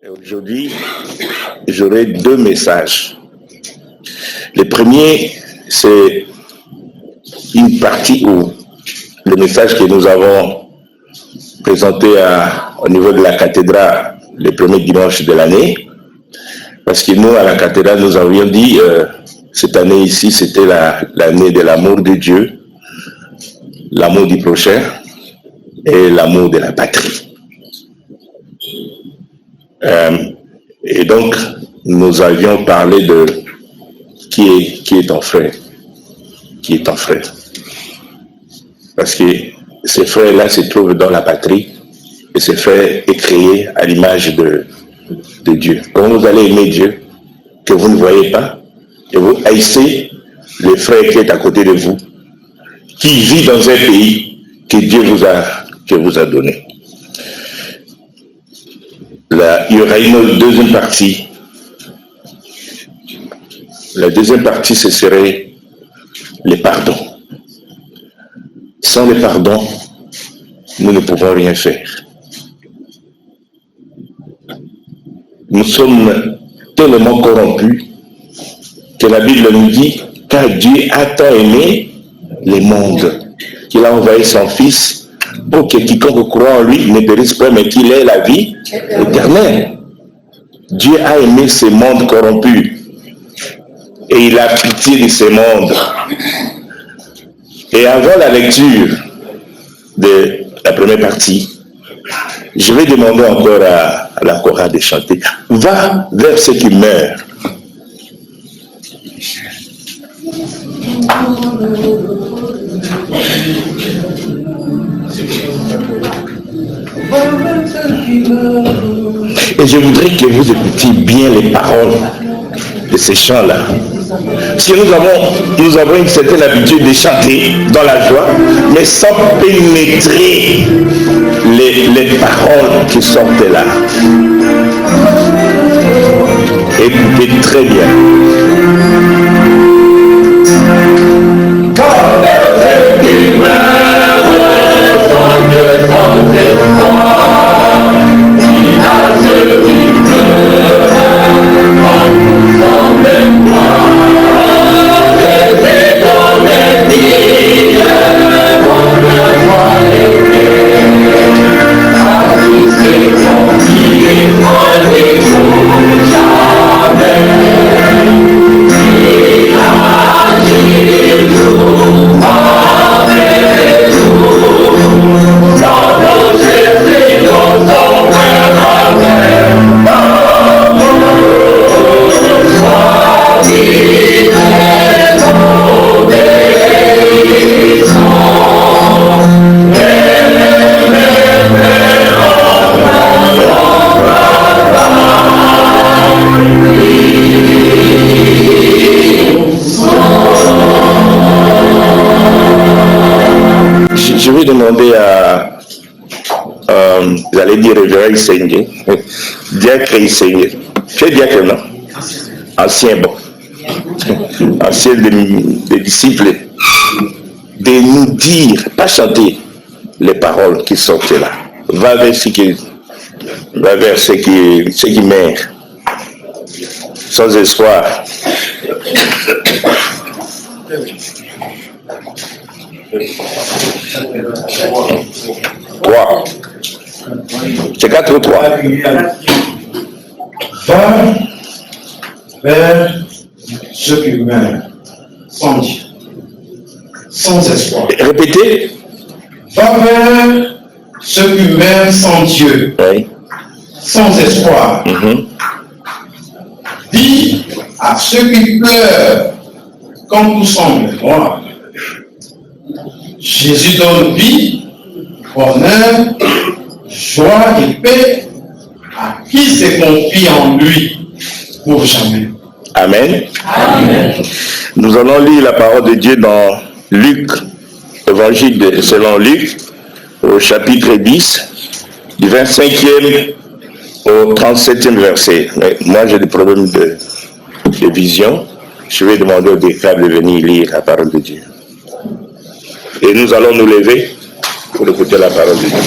Et aujourd'hui, j'aurai deux messages. Le premier, c'est une partie où le message que nous avons présenté au niveau de la cathédrale le premier dimanche de l'année. Parce que nous, à la cathédrale, nous avions dit, cette année ici, c'était l'année de l'amour de Dieu, l'amour du prochain et l'amour de la patrie. Et donc, nous avions parlé de qui est ton frère. Qui est ton frère. Parce que ces frères-là se trouvent dans la patrie et ce frère est créé à l'image de Dieu. Quand vous allez aimer Dieu, que vous ne voyez pas, et vous haïssez le frère qui est à côté de vous, qui vit dans un pays que Dieu vous a donné. Là, il y aura une deuxième partie. La deuxième partie, ce serait le pardon. Sans le pardon, nous ne pouvons rien faire. Nous sommes tellement corrompus que la Bible nous dit, car Dieu a tant aimé le monde, qu'il a envoyé son Fils pour que quiconque croit en lui ne périsse pas, mais qu'il ait la vie éternelle. Dieu a aimé ce monde corrompu et il a pitié de ce monde. Et avant la lecture de la première partie, je vais demander encore à la chorale de chanter. Va vers ceux qui meurent. Et je voudrais que vous écoutiez bien les paroles de ces chants-là. Parce que nous avons une certaine habitude de chanter dans la joie, mais sans pénétrer les paroles qui sortent là. Écoutez très bien. Je vais demander à, j'allais dire révérend Seigneur, diacre Seigneur. Tu es diacre, non? Ancien, bon. Ancien des disciples, de nous dire, pas chanter les paroles qui sortent là. Va vers ceux qui meurent, sans espoir. Trois. C'est 4 ou 3. Va vers ceux qui meurent sans Dieu, sans espoir. Répétez. Va vers ceux qui meurent sans Dieu, Oui. sans espoir. Dis à ceux qui pleurent quand tout semble noir. Jésus donne vie, bonheur, joie et paix à qui se confie en lui pour jamais. Amen. Amen. Nous allons lire la parole de Dieu dans Luc, évangile selon Luc, au chapitre 10, du 25e au 37e verset. Mais moi, j'ai des problèmes de vision. Je vais demander au décret de venir lire la parole de Dieu. Et nous allons nous lever pour écouter la parole de Dieu.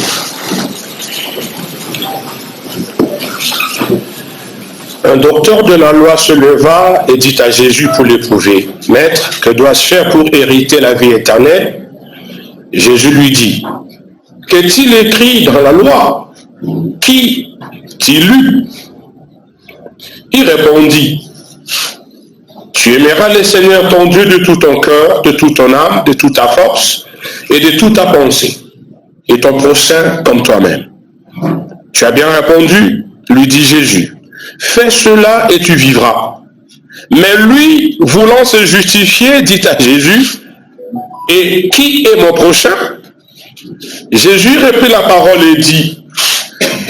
Un docteur de la loi se leva et dit à Jésus pour l'éprouver, « Maître, que dois-je faire pour hériter la vie éternelle ?» Jésus lui dit, « Qu'est-il écrit dans la loi? Qui t'a lu ?» Il répondit, « Tu aimeras le Seigneur ton Dieu de tout ton cœur, de toute ton âme, de toute ta force et de toute ta pensée, et ton prochain comme toi-même. » Tu as bien répondu, lui dit Jésus. Fais cela et tu vivras. Mais lui, voulant se justifier, dit à Jésus, et qui est mon prochain? Jésus reprit la parole et dit,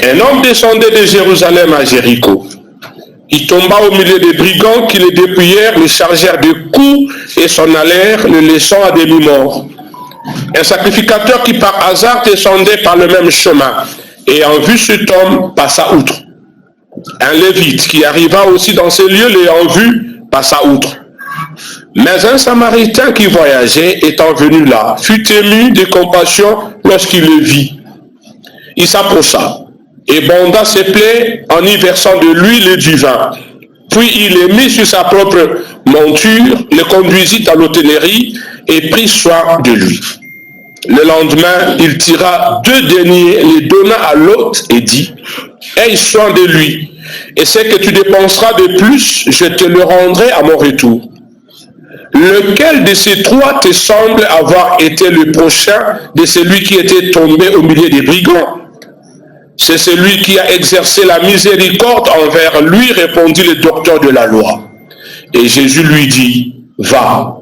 un homme descendait de Jérusalem à Jéricho. Il tomba au milieu des brigands qui le dépouillèrent, le chargèrent de coups et s'en allèrent, le laissant à demi-mort. Un sacrificateur qui par hasard descendait par le même chemin, ayant vu cet homme, passa outre. Un lévite qui arriva aussi dans ces lieux, l'ayant vu, passa outre. Mais un samaritain qui voyageait, étant venu là, fut ému de compassion lorsqu'il le vit. Il s'approcha et bonda ses plaies en y versant de l'huile et du vin. Puis il les mit sur sa propre monture, le conduisit à l'hôtellerie et prit soin de lui. Le lendemain, il tira 2 deniers, les donna à l'hôte et dit, « Aie soin de lui, et ce que tu dépenseras de plus, je te le rendrai à mon retour. » Lequel de ces 3 te semble avoir été le prochain de celui qui était tombé au milieu des brigands? C'est celui qui a exercé la miséricorde envers lui, répondit le docteur de la loi. Et Jésus lui dit, va,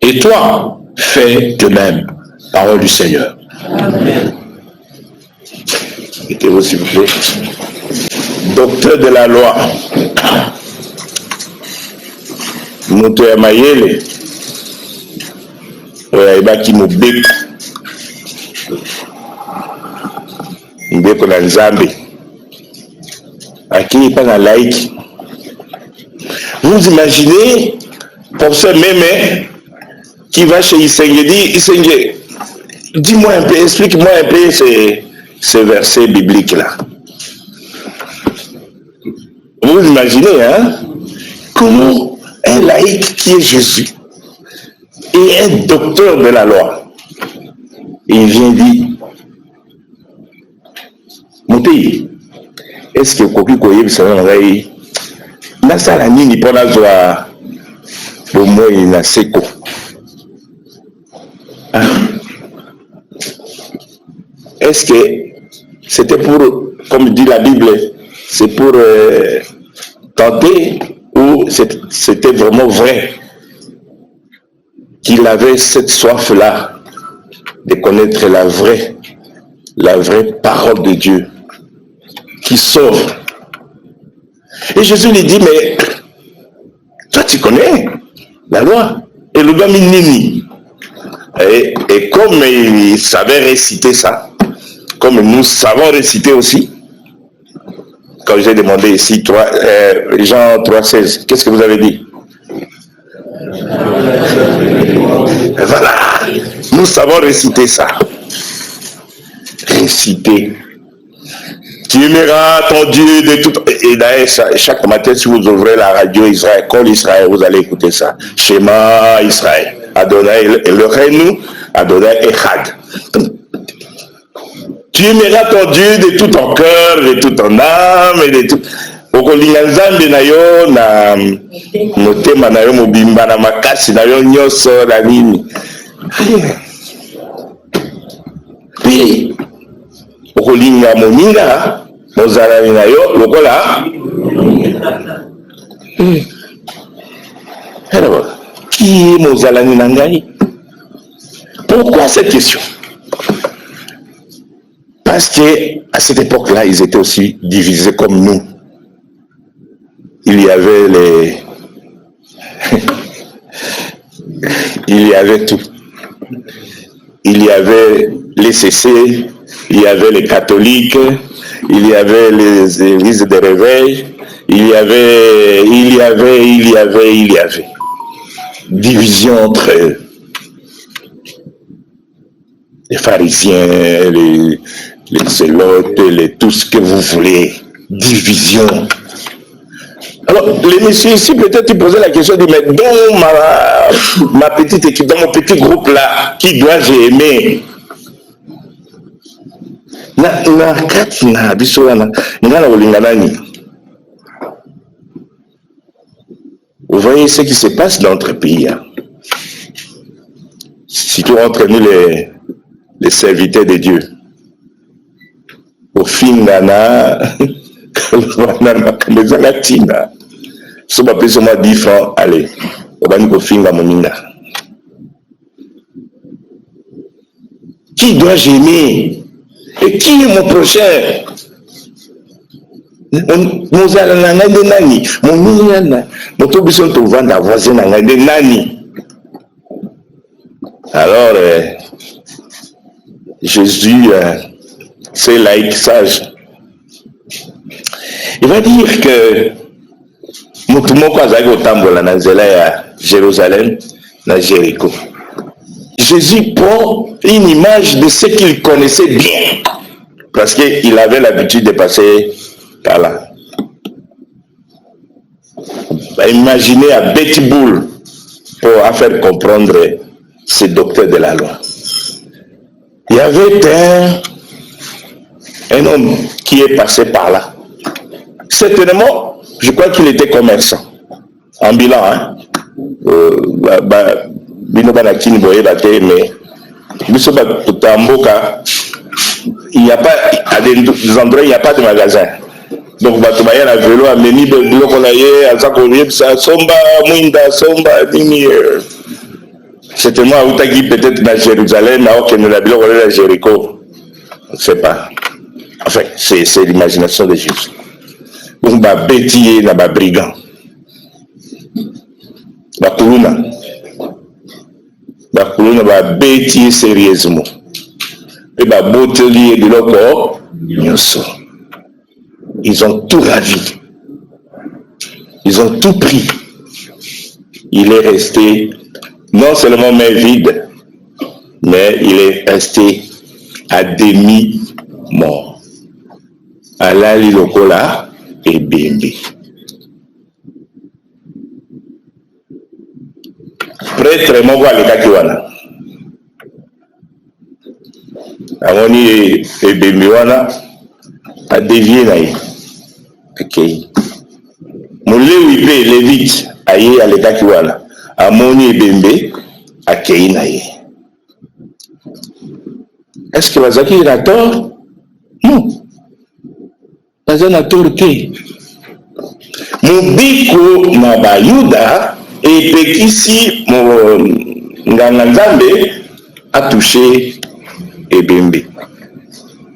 et toi, fais de même. Parole du Seigneur. Amen. Mettez-vous s'il vous plaît. Docteur de la loi. Moto ya mayele. Oya ibaki mobeko. Mbeko na Nzambe. Akini pas na laïque. Vous imaginez, pour ce même qui va chez Isenge, dit Isenge, dis-moi un peu, explique-moi un peu ces versets bibliques-là. Vous imaginez, hein, comment un laïc qui est Jésus et un docteur de la loi, il vient dire, mon pays, est-ce que Koki Koye Bisanangaï, Nasala Nini Ponazwa, au moins il n'a séco. Est-ce que c'était pour, comme dit la Bible, c'est pour tenter ou c'était vraiment vrai qu'il avait cette soif-là de connaître la vraie parole de Dieu qui sauve. Et Jésus lui dit, mais toi tu connais la loi et le doigt Nini. Et comme il savait réciter ça, comme nous savons réciter aussi, quand j'ai demandé ici, Jean 3,16, qu'est-ce que vous avez dit? Voilà, nous savons réciter ça. Réciter. Tu aimeras ton Dieu de tout. Et d'ailleurs, chaque matin, si vous ouvrez la radio Israël, Call Israël, vous allez écouter ça. Shema Israël. Adonai Eloheinu, Adonai Echad. Tu aimeras ton Dieu de tout ton cœur, de toute ton âme, et de tout. Okolinga nzambe na yo na motema na yo mobimba na makasi na yo nyonso na nini. Puis okolinga moninga mozalani na yo lokola. Alors, qui est mozalani na ngai? Pourquoi cette question? Parce qu'à cette époque-là, ils étaient aussi divisés comme nous. Il y avait il y avait tout. Il y avait les CC, il y avait les catholiques, il y avait les églises de réveil, il y avait division entre les pharisiens, les zélotes, tout ce que vous voulez, division. Alors, les messieurs ici, peut-être ils posaient la question, mais dans ma petite équipe, dans mon petit groupe là, qui dois-je aimer? Vous voyez ce qui se passe dans notre pays. Hein? Surtout entre nous les serviteurs de Dieu. Au fin d'année, les Alatina, si on peut seulement 10 francs, allez, on va nous fin d'année. Qui dois-je aimer? Et qui est mon prochain? Nous allons nani, mon miniana, mon tobison te vend la voisine à nani. Alors, Jésus, c'est laïc sage. Il va dire que Moutoumoko Azagi au Tambola, à Jérusalem, à Jéricho. Jésus prend une image de ce qu'il connaissait bien, parce qu'il avait l'habitude de passer par là. Imaginez à Betty Bull pour faire comprendre ce docteur de la loi. Il y avait un homme qui est passé par là. Certainement, je crois qu'il était commerçant, ambulant, hein. Mais il n'y a pas, à des endroits, il n'y a pas de magasin. Donc, il y a un vélo, à Meni, à Somba, Mwinda, Somba, certainement, à Outagi, peut-être à Jérusalem, à Jéricho. On ne sait pas. Enfin, c'est l'imagination de Jésus. Donc, il y a un bétier, il y a un brigand. La Kuluna. La Kuluna va bétier sérieusement. Et la beauté de l'eau, ils ont tout ravi. Ils ont tout pris. Il est resté non seulement main vide, mais il est resté à demi mort. Alali lokola et bimbi. Prêtre mon voix le kakiwana. Amoni et bimbi wana a dévié naï. Ok. Moulewi pe lévite aye à l'état kiwana. Amoni et bimbi a kei naï. Est-ce que Wazaki a tort? Non. Wazaki a tort que Mubiko na Bayuda et Pekisi Nganganzambe a touché Ebembe.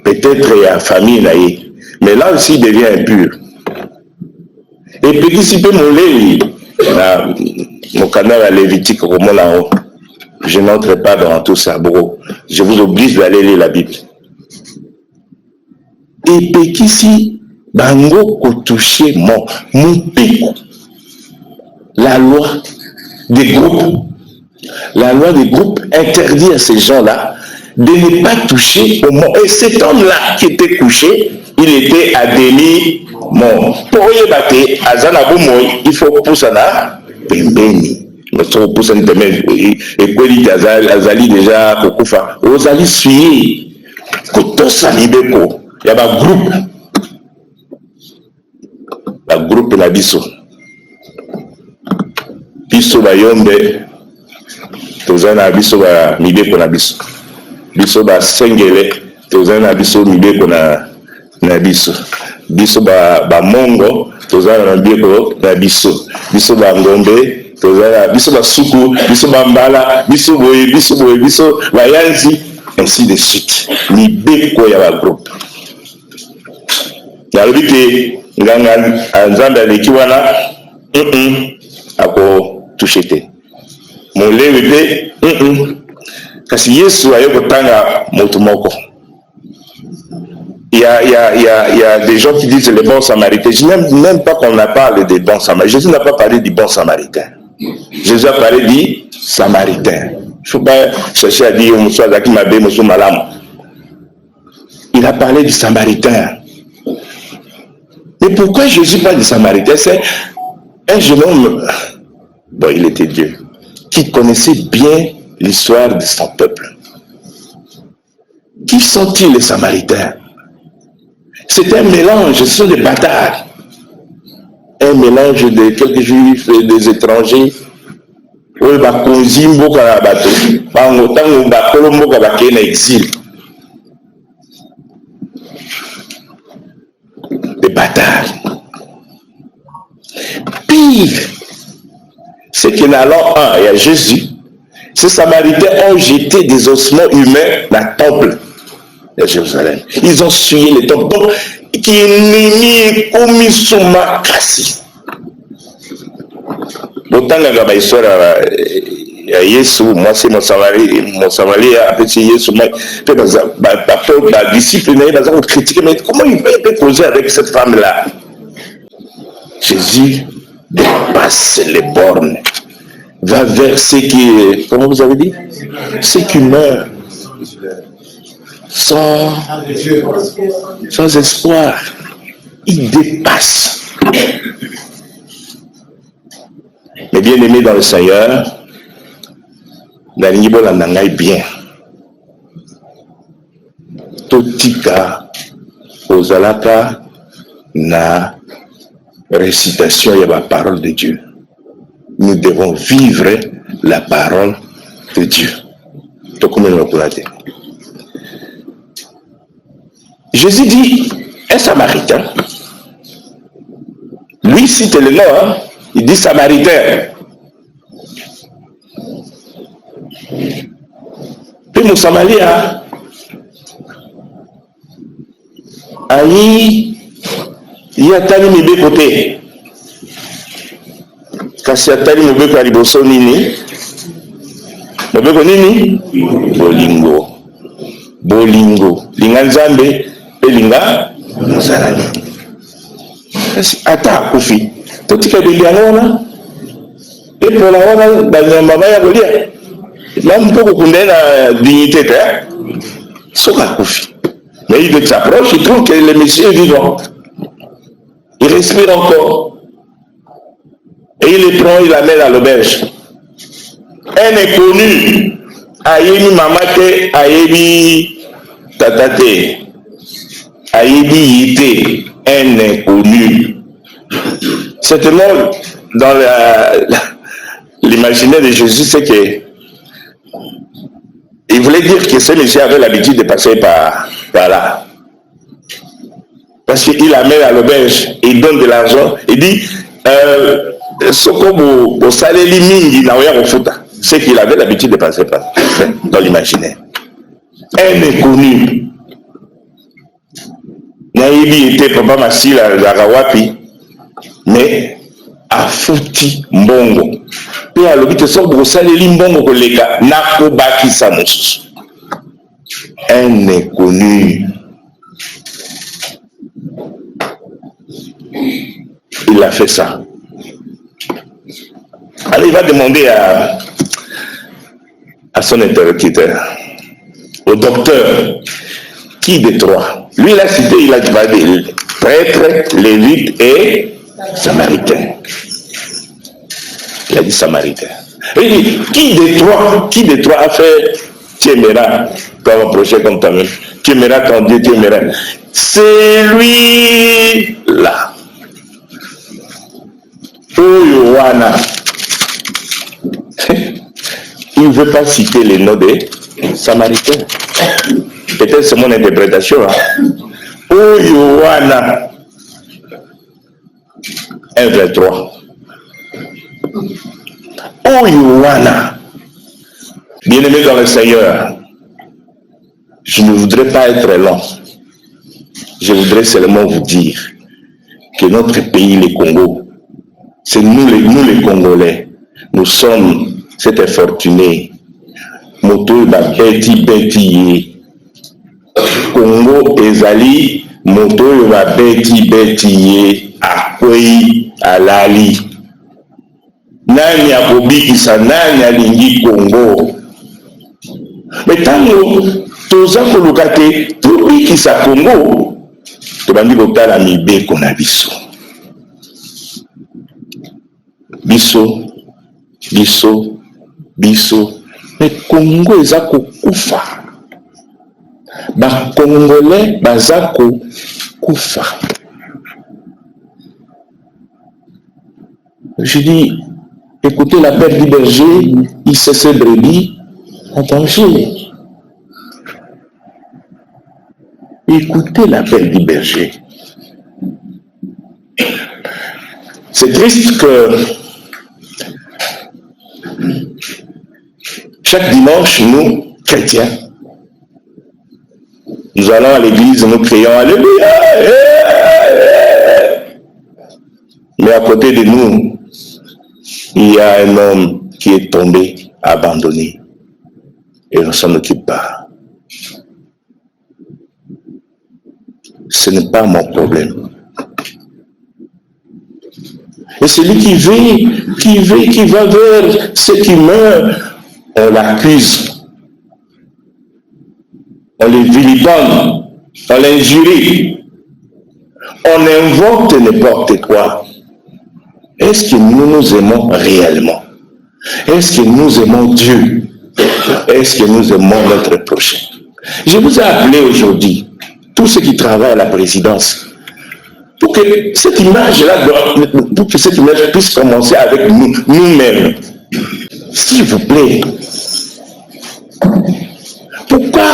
Peut-être il y a famille naïe, mais là aussi il devient impur. Et Pekisi peut mouler mon canal à Lévitique comme là-haut. Je n'entre pas dans tout ça, bro. Je vous oblige d'aller lire la Bible. Et Pekisi, Bango Kotouché, mon péco. La loi des groupes. La loi des groupes interdit à ces gens-là de ne pas toucher au mort. Et cet homme-là qui était couché, il était à demi mort. Pour y battre, à Zanaboumoy, il faut pousser là, Pembeni. Notre pousse en demain et quoi dit Azali déjà Kokufa Ozali suye Koto Salibeko il y a un groupe la biso bayombe tozana biso ba mibeko na biso ba sengele tozana biso mibeko na biso ba mongo tozana mibeko na biso ba ngombe biso basuku, biso bambala, biso bayanzi, ainsi de suite. Ni beko ya ba groupe. Nalobi ke nganga anzamba leki wana ako touché te. Molewe pe kasi Yesu ayo kotanga moto moko. Il y a des gens qui disent les bons samaritains. Je n'aime même pas qu'on parle des bons samaritains. Jésus n'a pas parlé du bon samaritain. Jésus a parlé du samaritain. Il ne faut pas chercher à dire il a parlé du samaritain. Et pourquoi Jésus parle du samaritain? C'est un jeune homme, bon, il était Dieu, qui connaissait bien l'histoire de son peuple. Qui sont-ils les Samaritains? C'est un mélange, ce sont des bâtards. Un mélange de quelques juifs et des étrangers. Oui, bah, Konzimbo Karabato, Bangotango Bakolombo Kabakena exil. Des bâtards. Pire, c'est que dans l'an 1, il y a Jésus. Ces Samaritains ont jeté des ossements humains dans le temple de Jérusalem. Ils ont souillé le temple. Donc, qui est commis sous ma casse. D'autant que l'histoire à Yesu, moi c'est mon Samari, après c'est Yesu, ma disciple, ils ont critiqué, mais comment il peut causer avec cette femme-là? Jésus dépasse les bornes, va vers ceux qui, comment vous avez dit? Ceux qui meurent sans espoir. Il dépasse. Mais bien aimé dans le Seigneur, Nanibola Nangai bien. Totika Ozalaka na récitation de la parole de Dieu. Nous devons vivre la parole de Dieu. Jésus dit, un Samaritain, lui cite le nom, hein? Il dit Samaritain. Puis mon Samaria, aïe, il y a tali mibe côté. Kasi atali mibe kwa liboso nini? Mibe nini? Bolingo. Bolingo. Linga nzambe, pe linga nzalani. Kasi ata akufi. Totika bilianona. Et pour la wana, dans ma maya bolia. Là, on peut comprendre la dignité, soka akufi. Mais il s'approche, il trouve que le monsieur est vivant. Il respire encore. Et il le prend, il l'amène à l'auberge. Un inconnu, ayebi mamate, ayebi tatate, ayebi yite, un inconnu. Certainement, dans l'imaginaire de Jésus, c'est que il voulait dire que ce monsieur avait l'habitude de passer par là. Parce qu'il amène à l'auberge, il donne de l'argent, il dit Sokobo Saleli Mingi Naoya Rofuta. C'est qu'il avait l'habitude de passer par là, dans l'imaginaire. Un inconnu. Naïbi était Papa Massila Zarawapi, mais a fouti mbongo. Puis à l'objet de Sokobo Saleli Mbongo Koleka, Nako Baki Samus. Un inconnu. Il a fait ça. Alors il va demander à son interlocuteur, au docteur, qui des trois? Lui il a cité, il a dit prêtre, lévite et samaritain. Il a dit samaritain. Il dit, qui des trois a fait Tiemera, comme approcher comme toi-même, Tiemera ton Dieu, Tiemera. C'est lui-là. Oyowana. Il ne veut pas citer les noms des Samaritains. Peut-être c'est mon interprétation. Oyowana. 1,23. Oyowana. Bien-aimés dans le Seigneur, je ne voudrais pas être long. Je voudrais seulement vous dire que notre pays, le Congo, c'est nous les Congolais, nous sommes cet infortuné. Moto Beti Beti Congo ezali moto Beti Akwei Alali. Nani akobikisa nani alingi Congo. Mais tango toza koluka te tobikisa Congo, tobandi kotala mibeko na biso. biso. Mais Congo eza kokufa. Ba Congolais baza kokufa. Je dis, écoutez l'appel du berger, il sait ses brebis en danger. Écoutez l'appel du berger. C'est triste que chaque dimanche, nous, chrétiens, nous allons à l'église, nous crions Alléluia. Mais à côté de nous, il y a un homme qui est tombé, abandonné, et on ne s'en occupe pas. Ce n'est pas mon problème. Et celui qui va vers ceux qui meurent, on l'accuse, on le vilipende, on l'injurie, on invente n'importe quoi. Est-ce que nous nous aimons réellement? Est-ce que nous aimons Dieu? Est-ce que nous aimons notre prochain? Je vous ai appelé aujourd'hui, tous ceux qui travaillent à la présidence, pour que cette image-là, pour que cette image puisse commencer avec nous-mêmes. S'il vous plaît, pourquoi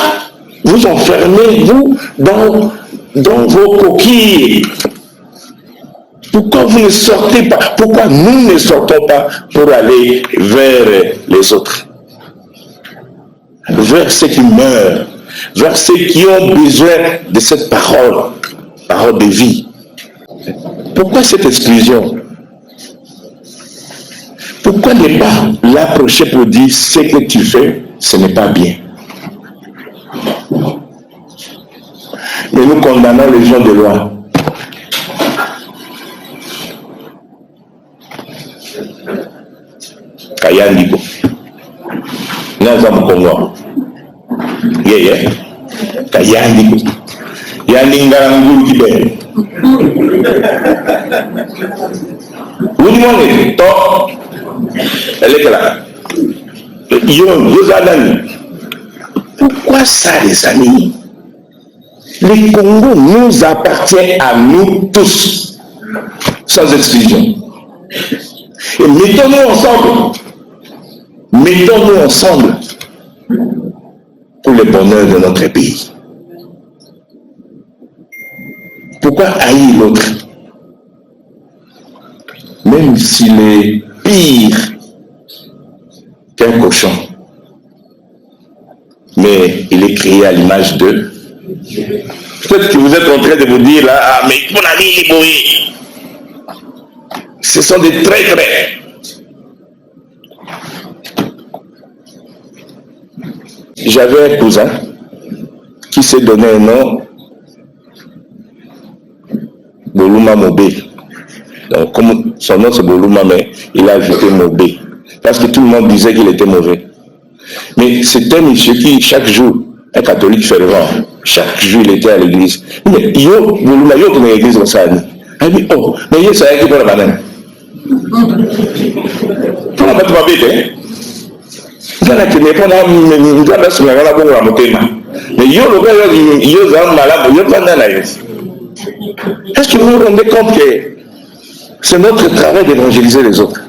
vous enfermez, vous, dans vos coquilles? Pourquoi vous ne sortez pas? Pourquoi nous ne sortons pas pour aller vers les autres? Vers ceux qui meurent, vers ceux qui ont besoin de cette parole de vie. Pourquoi cette exclusion? Pourquoi ne pas l'approcher pour dire ce que tu fais, ce n'est pas bien? Mais nous condamnons les gens de loi. Kayandiko. Naza Mukongo. Yeah. Kayandiko. Yaningara ngulu kibe. Woulimone to. Elle est là. Pourquoi ça, les amis? Le Congo nous appartient à nous tous, sans exclusion. Et mettons-nous ensemble pour le bonheur de notre pays. Pourquoi haïr l'autre? Même s'il est pire qu'un cochon, mais il est créé à l'image de... Peut-être que vous êtes en train de vous dire là, ah, mais mon ami est bourré. Ce sont des traîtres. J'avais un cousin qui s'est donné un nom, Boluma Mobé. Donc, comme son nom c'est Boluma, mais il a ajouté Mobé. Parce que tout le monde disait qu'il était mauvais. Mais c'était un monsieur qui, chaque jour, un catholique fervent, chaque jour il était à l'église. Mais yo, Boluma, yo, comme l'église, on s'est dit, oh, mais yo, ça a été pour la banane. Pour la mettre ma bête, hein. Mais yo, le gars, yo, malade, yo, est-ce que vous vous rendez compte que c'est notre travail d'évangéliser les autres?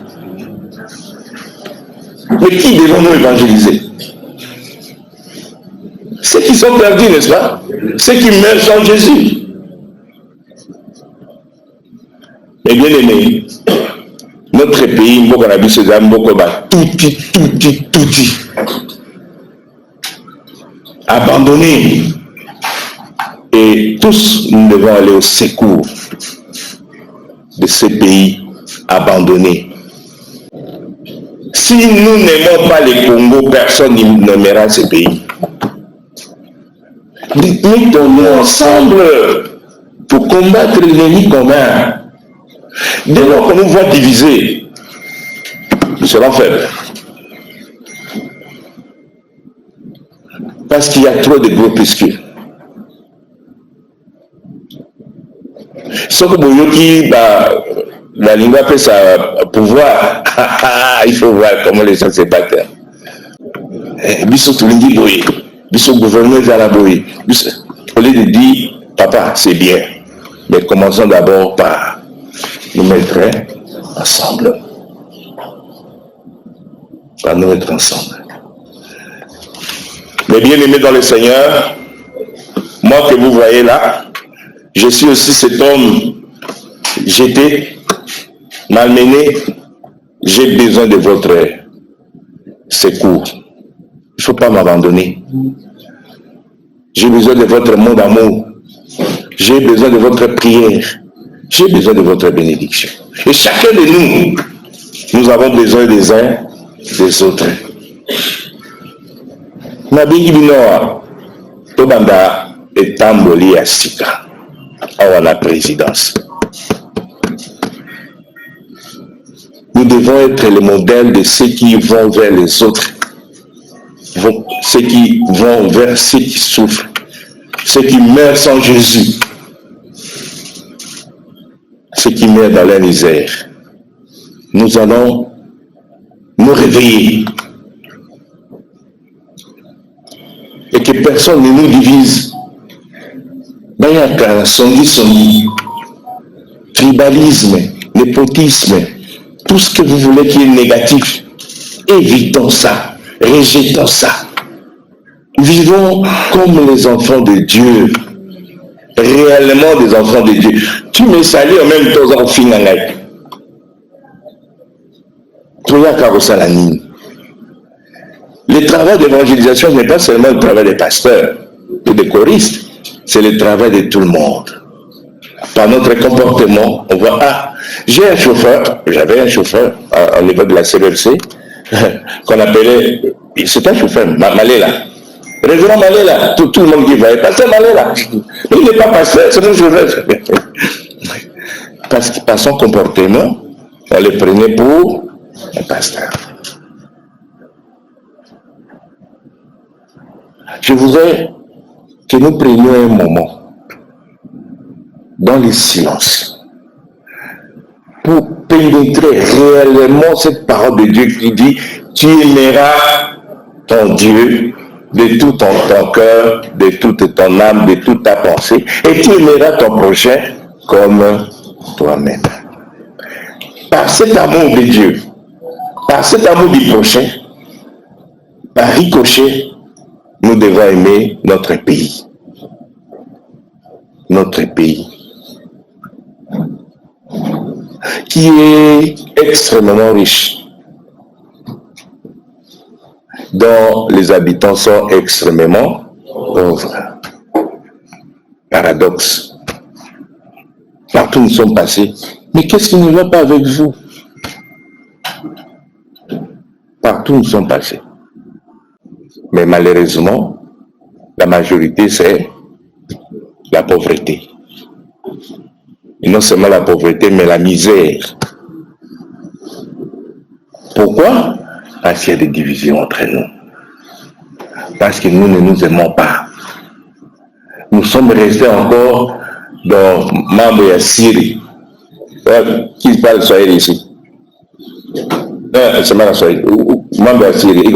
Mais qui devons-nous évangéliser? Ceux qui sont perdus, n'est-ce pas? Ceux qui meurent sans Jésus. Mais bien aimé, notre pays, Mboka c'est Zambokoba, touti, abandonné. Et tous, nous devons aller au secours de ces pays abandonnés. Si nous n'aimons pas les Congo, personne n'aimera ces pays. Mettons-nous ensemble pour combattre l'ennemi commun. Dès lors qu'on nous voit divisés, nous serons faibles. Parce qu'il y a trop de groupuscules. Ce que Boyoki, La lingua peut ça pouvoir. Il faut voir comment les gens se battent. Biso Toulingi Boye, Biso gouverneur Zalaboye. Au lieu de dire, papa, c'est bien. Mais commençons d'abord par nous mettre ensemble. Par nous mettre ensemble. Mais bien aimé dans le Seigneur, moi que vous voyez là, je suis aussi cet homme jeté, malmené. J'ai besoin de votre secours. Il ne faut pas m'abandonner. J'ai besoin de votre mot d'amour. J'ai besoin de votre prière. J'ai besoin de votre bénédiction. Et chacun de nous avons besoin des uns des autres. Nabingi binoa, tobanda etamboli asika, à la présidence. Nous devons être le modèle de ceux qui vont vers les autres, ceux qui vont vers ceux qui souffrent, ceux qui meurent sans Jésus, ceux qui meurent dans la misère. Nous allons nous réveiller et que personne ne nous divise. Bayaka, songi, tribalisme, népotisme, tout ce que vous voulez qui est négatif, évitons ça, rejetons ça. Vivons comme les enfants de Dieu, réellement des enfants de Dieu. Tu me salues en même temps en finale. Le travail d'évangélisation n'est pas seulement le travail des pasteurs et des choristes, c'est le travail de tout le monde. Par notre comportement, on voit, j'avais un chauffeur au niveau de la CLRC, qu'on appelait, c'est un chauffeur, Maléla. Révérend Maléla, tout le monde dit, pasteur Maléla. Mais il n'est pas pasteur, c'est un chauffeur. Parce que par son comportement, on le prenait pour un pasteur. Je voudrais que nous prenions un moment dans le silence pour pénétrer réellement cette parole de Dieu qui dit « Tu aimeras ton Dieu de tout ton cœur, de toute ton âme, de toute ta pensée, et tu aimeras ton prochain comme toi-même. » Par cet amour de Dieu, par cet amour du prochain, par ricochet, nous devons aimer notre pays. Notre pays. Qui est extrêmement riche. Dont les habitants sont extrêmement pauvres. Paradoxe. Partout nous sommes passés. Mais qu'est-ce qui ne va pas avec vous? Partout nous sommes passés. Mais malheureusement, la majorité, c'est la pauvreté. Et non seulement la pauvreté, mais la misère. Pourquoi? Parce qu'il y a des divisions entre nous. Parce que nous ne nous aimons pas. Nous sommes restés encore dans Mambo et Syrie. Qui parle Swahili ici? C'est mal à Swahili. Mambo et Syrie,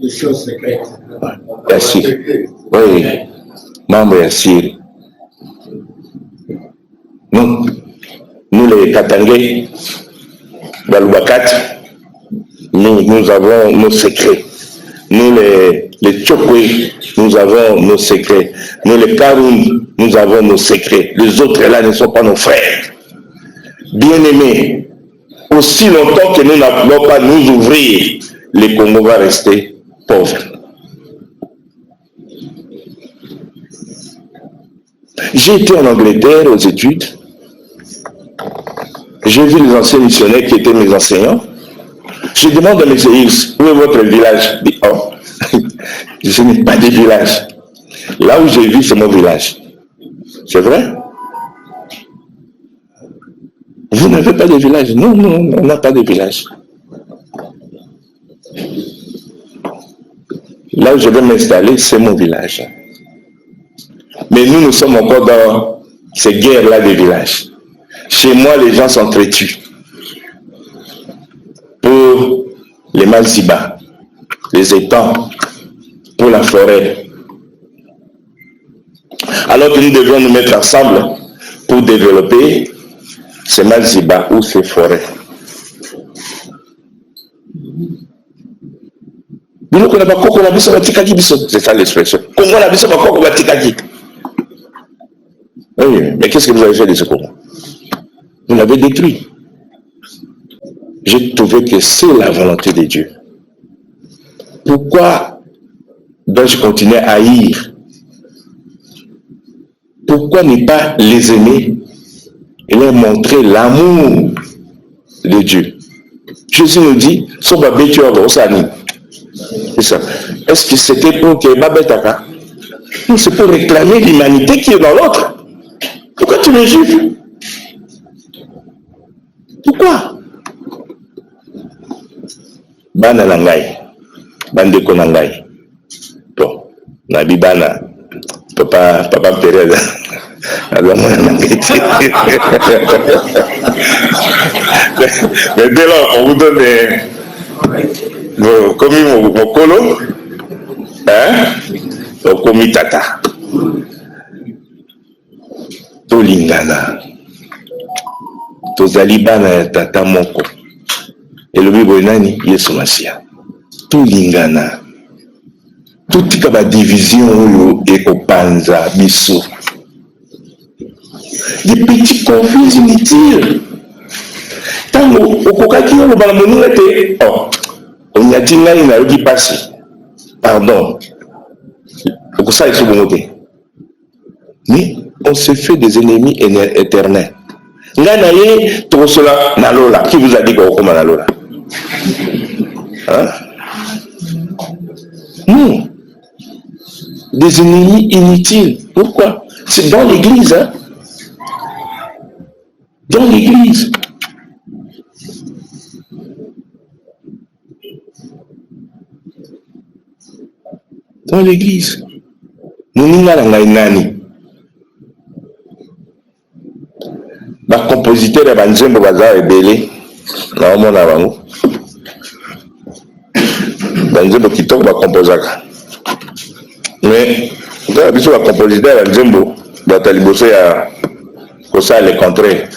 les choses secrètes. Oui, Mambo et Syrie. Nous les Katangais, Balubakat, nous avons nos secrets. Nous les Tchokwe, nous avons nos secrets. Nous les Karoun, nous avons nos secrets. Les autres là ne sont pas nos frères. Bien-aimés, aussi longtemps que nous n'allons pas nous ouvrir, les Congo va rester pauvres. J'ai été en Angleterre aux études. J'ai vu les anciens missionnaires qui étaient mes enseignants. Je demande à mes élèves, où est votre village? Oh, je n'ai pas de village. Là où j'ai vu, c'est mon village. C'est vrai? Vous n'avez pas de village? Non, on n'a pas de village. Là où je vais m'installer, c'est mon village. Mais nous sommes encore dans ces guerres-là des villages. Chez moi, les gens s'entretuent. Pour les malzibas, les étangs, pour la forêt. Alors que nous devions nous mettre ensemble pour développer ces malzibas ou ces forêts. C'est ça l'expression. Oui, mais qu'est-ce que vous avez fait de ce Congo? Vous l'avez détruit. J'ai trouvé que c'est la volonté de Dieu. Pourquoi dois-je continuer à haïr? Pourquoi ne pas les aimer et leur montrer l'amour de Dieu? Jésus nous dit, c'est ça. Est-ce que c'était pour que Babetaka? Non, c'est pour réclamer l'humanité qui est dans l'autre. Pourquoi tu les juges? Pourquoi? Bana nangai, bande konangai. Bon, nabi bana, papa Pérez. Alors moi nangai. Mais dès lors, on vous donne comme mon colo, hein, comme tata. Tolingana, tozali bana ya tata moko. Elobi boinani Yesu Masia. Tolingana. Tutika ba division oyo ekopanza biso. Des petits conflits inutiles. Tango okokaki yo lobala moninga te. Oh, onyati ngai na yoki pasi. Pardon. Okosala eso bongo te. Mais on se fait des ennemis éternels. Nganaye tokosola nalola. Qui vous a dit qu'on comme nalola? Hein? Non. Des ennemis inutiles. Pourquoi? C'est dans l'église. Hein? Dans l'église. Dans l'église. Moninga la nani. Ba compositeur ya banzembo baza ebele na omona bango banzembo kitoko bakomposaka mais dans biso ba compositeur ya banzembo bata liboso ya kosala le contraire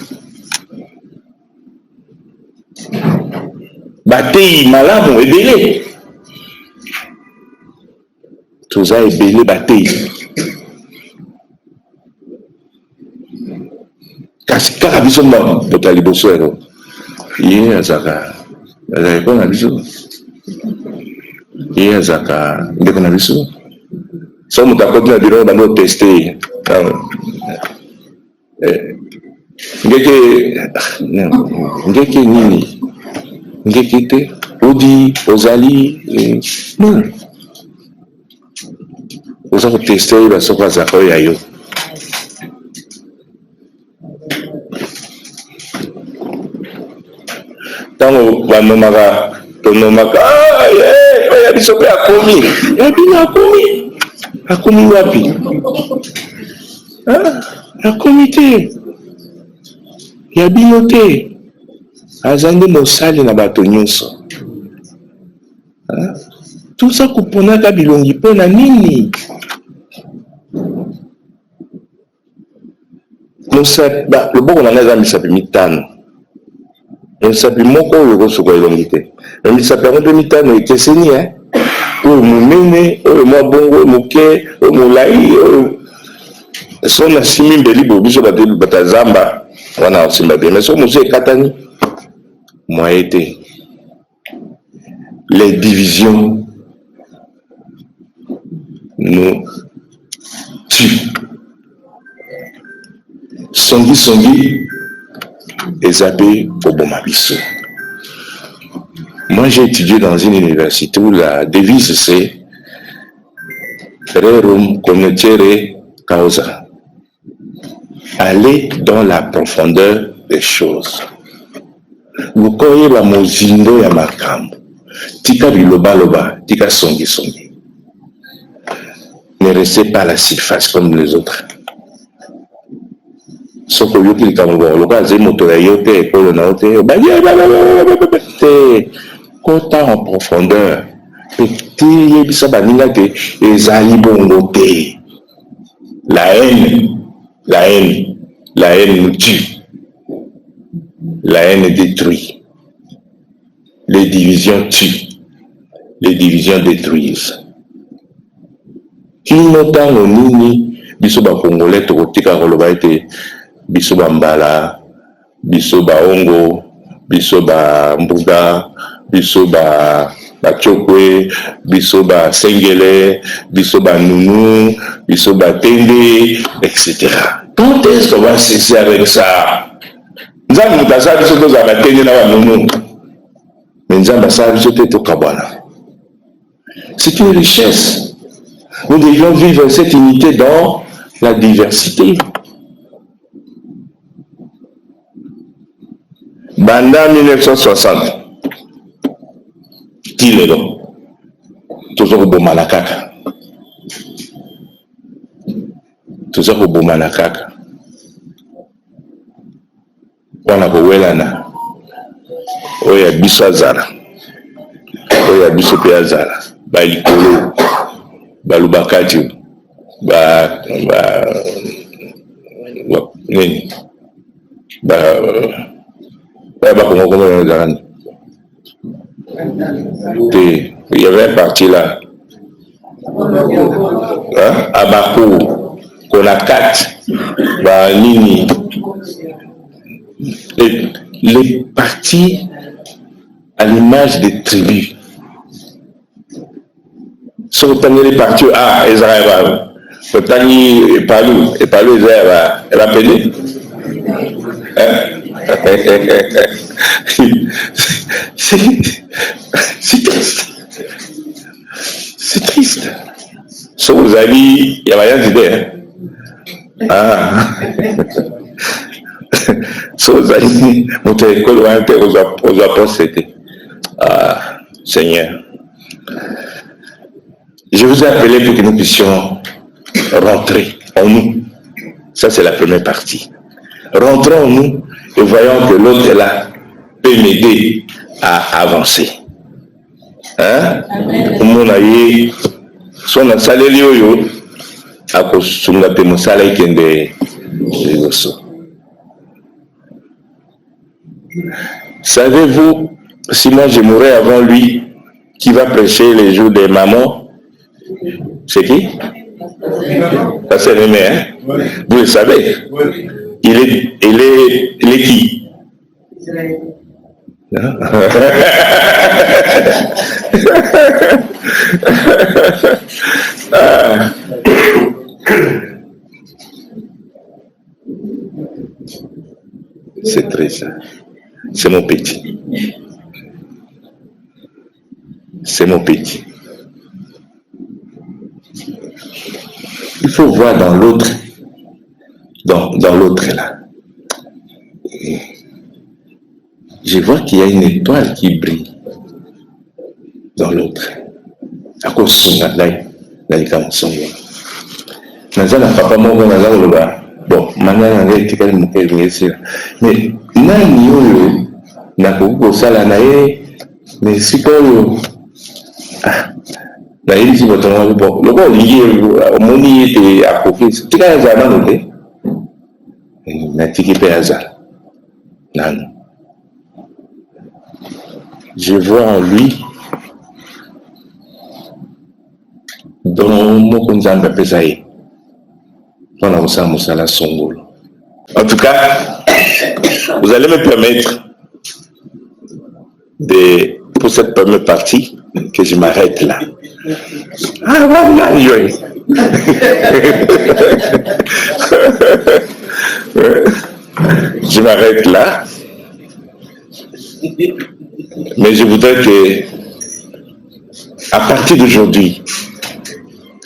bateyi malamu ebele toza ebele bateyi kasi kaka biso bota liboso ero ye azaka ko na biso ye azaka ndeko na biso so moto akoti na biro bando teste ngeke nini ngeke te odi ozali non oza koteste basoko azaka oyo ya yo. Tango banomaka tonomaka ya biso pe akomi ya bino akomi wapi akomi te ya bino te aza nde mosali na bato nyonso toza koponaka bilongi mpo na nini loboko na ngai eza misapi mitano misapi moko oyo kosuka elongi te me misapi yango mpe mitano ekeseni oyo monene oyo mwa bongo oyo moke oyo molai oyo so na simi mbeli bo biso bata zamba wana osimba te mais so mosu ekatani moye te. Les divisions nous tuent. Songi et zappé au Bomabiso. Moi, j'ai étudié dans une université où la devise c'est Rerum Cognoscere Causa. Aller dans la profondeur des choses. Vous connaissez la mozindo ya makambo. Tika biloba, tika songi. Ne restez pas à la surface comme les autres. Soko yoki likambo loka ze moto ya yo te ekolo na yo te kota en profondeur pe te yebisa baninga te ezali bongo te. La haine nous tue, la haine détruit, les divisions tuent, les divisions détruisent. Kino ntango nini biso bakongolais tokotika koloba ete biso bambala, biso baongo, biso bambuga, biso bachokwe, biso basengele, biso banunu, biso batende, etc. Quand est-ce qu'on va cesser avec ça? Nzambe mutasa biso toza batende na banunu, mais nzambe asala biso te tokabwana. C'est une richesse. Nous devions vivre cette unité dans la diversité. Banda 1960, Tilelo, toujours Bomana Kaka. Toujours Bomana Kaka. On a Bowelana. Oya Biswazara. Oya Bisope Azara. Balikolo. Balubakati. Il y avait un parti là. À Bakou, Konakat, Nini. Les partis à l'image des tribus. Sauf les partis à Israël. Tani et Palou Israël, elle a payé. C'est triste. C'est triste. Sauf vos amis, il n'y a rien d'idée. Ah. Sauf vos amis, mon télécole aux apôtres, c'était. Ah, Seigneur. Je vous ai appelé pour que nous puissions rentrer en nous. Ça, c'est la première partie. Rentrons en nous et voyons que l'autre est là, peut m'aider à avancer. Hein? Mon aïe, son salé yo, à cause de la pémosala qui est savez-vous, si moi je mourrais avant lui, qui va prêcher les jours des mamans? C'est qui? Ça c'est le maire. Hein? Vous le savez. Il est qui? C'est triste. C'est mon petit. C'est mon petit. Il faut voir dans l'autre, dans l'autre là. Je vois qu'il y a une étoile qui brille dans l'autre. À cause de là, il commence à voir. Papa bon, maintenant, on a été calme, mais nani yo na kuko sala na ye, mais si ko na yeli si botonga bo loko liye omoni ete akofisi tika ya zana note na tiki pe azala nan. Je vois en lui dans mon konzamba pesaye on a aussi musala songolo. En tout cas, vous allez me permettre pour cette première partie que je m'arrête là. Ah, voilà, je m'arrête là. Mais je voudrais que, à partir d'aujourd'hui,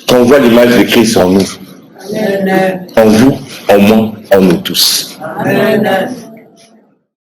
qu'on voit l'image de Christ en nous, en vous, en moi, en nous tous. Amen.